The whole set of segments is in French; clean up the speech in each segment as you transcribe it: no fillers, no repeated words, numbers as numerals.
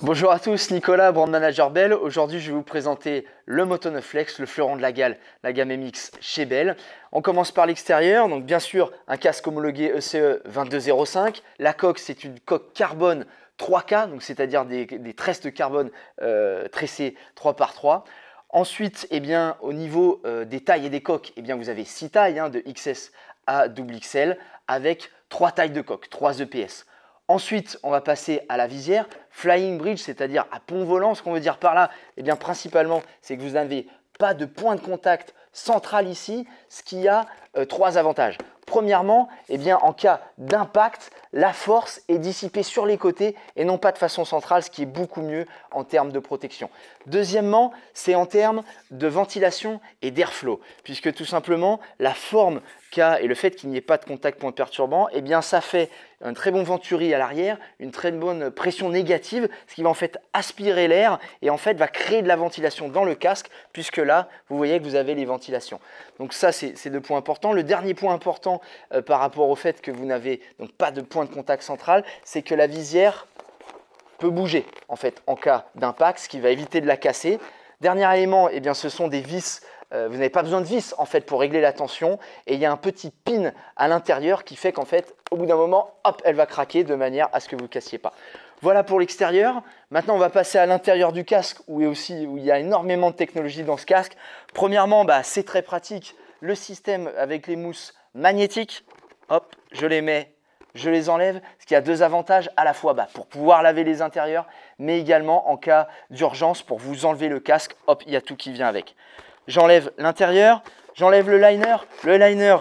Bonjour à tous, Nicolas, Brand Manager Bell. Aujourd'hui, je vais vous présenter le Moto 9 Flex, le fleuron de la gamme MX chez Bell. On commence par l'extérieur. Donc, bien sûr, un casque homologué ECE 2205. La coque, c'est une coque carbone 3K, donc c'est-à-dire des tresses de carbone tressées 3 par 3. Ensuite, au niveau des tailles et des coques, vous avez 6 tailles, de XS à XXL, avec 3 tailles de coque, 3 EPS. Ensuite, on va passer à la visière, flying bridge, c'est-à-dire à pont volant. Ce qu'on veut dire par là, principalement, c'est que vous n'avez pas de point de contact central ici, ce qui a 3 avantages. Premièrement, en cas d'impact, la force est dissipée sur les côtés et non pas de façon centrale, ce qui est beaucoup mieux en termes de protection. Deuxièmement, c'est en termes de ventilation et d'airflow, puisque tout simplement, la forme qu'a et le fait qu'il n'y ait pas de contact point perturbant, ça fait un très bon venturi à l'arrière, une très bonne pression négative, ce qui va en fait aspirer l'air et en fait va créer de la ventilation dans le casque, puisque là, vous voyez que vous avez les ventilations. Donc ça, c'est 2 points importants. Le dernier point important par rapport au fait que vous n'avez donc pas de point de contact central, c'est que la visière peut bouger en fait en cas d'impact, ce qui va éviter de la casser. Dernier élément, ce sont des vis. Vous n'avez pas besoin de vis en fait pour régler la tension et il y a un petit pin à l'intérieur qui fait qu'en fait au bout d'un moment, hop, elle va craquer de manière à ce que vous ne cassiez pas. Voilà pour l'extérieur. Maintenant, on va passer à l'intérieur du casque où il y a énormément de technologie dans ce casque. Premièrement, c'est très pratique. Le système avec les mousses magnétiques, hop, je les mets, je les enlève, ce qui a 2 avantages, à la fois pour pouvoir laver les intérieurs, mais également en cas d'urgence pour vous enlever le casque, hop, il y a tout qui vient avec. J'enlève l'intérieur, j'enlève le liner. Le liner,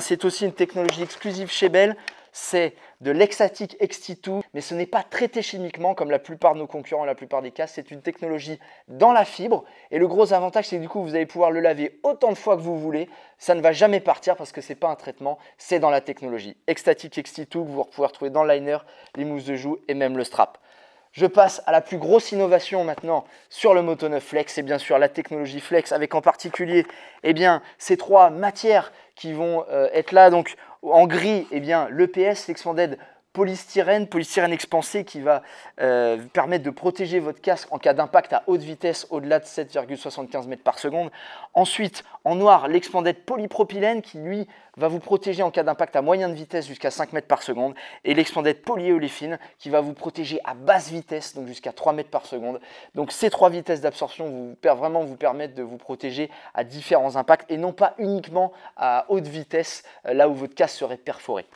c'est aussi une technologie exclusive chez Bell. C'est de l'Exatic XT2, mais ce n'est pas traité chimiquement comme la plupart de nos concurrents, la plupart des casques. C'est une technologie dans la fibre. Et le gros avantage, c'est que du coup, vous allez pouvoir le laver autant de fois que vous voulez. Ça ne va jamais partir parce que ce n'est pas un traitement, c'est dans la technologie. Exatic XT2 que vous pouvez retrouver dans le liner, les mousses de joue et même le strap. Je passe à la plus grosse innovation maintenant sur le Moto 9 Flex, c'est bien sûr la technologie Flex avec en particulier ces 3 matières qui vont être là. Donc en gris, l'EPS, l'Expanded polystyrène expansé qui va permettre de protéger votre casque en cas d'impact à haute vitesse au-delà de 7,75 mètres par seconde. Ensuite, en noir, l'Expanded polypropylène qui lui va vous protéger en cas d'impact à moyenne vitesse jusqu'à 5 mètres par seconde et l'Expanded polyolefine qui va vous protéger à basse vitesse, donc jusqu'à 3 mètres par seconde. Donc ces 3 vitesses d'absorption vous permettent de vous protéger à différents impacts et non pas uniquement à haute vitesse là où votre casque serait perforé.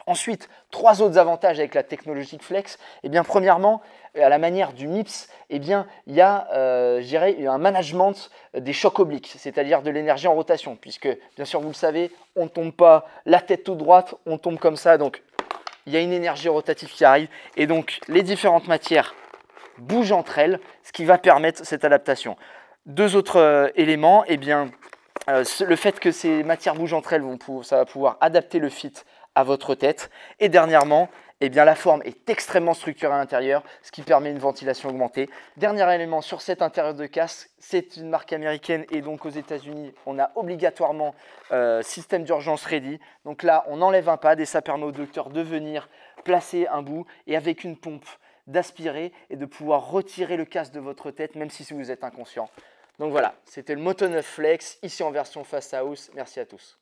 Ensuite, 3 autres avantages avec la technologie Flex. Premièrement, à la manière du MIPS, il y a un management des chocs obliques, c'est-à-dire de l'énergie en rotation, puisque, bien sûr, vous le savez, on ne tombe pas la tête toute droite, on tombe comme ça, donc il y a une énergie rotative qui arrive, et donc les différentes matières bougent entre elles, ce qui va permettre cette adaptation. 2 autres éléments, le fait que ces matières bougent entre elles, ça va pouvoir adapter le fit à votre tête. Et dernièrement, la forme est extrêmement structurée à l'intérieur, ce qui permet une ventilation augmentée. Dernier élément sur cet intérieur de casque, c'est une marque américaine et donc aux États-Unis, on a obligatoirement système d'urgence ready. Donc là, on enlève un pad et ça permet au docteur de venir placer un bout et avec une pompe d'aspirer et de pouvoir retirer le casque de votre tête, même si vous êtes inconscient. Donc voilà, c'était le Moto 9 Flex, ici en version Fast House. Merci à tous.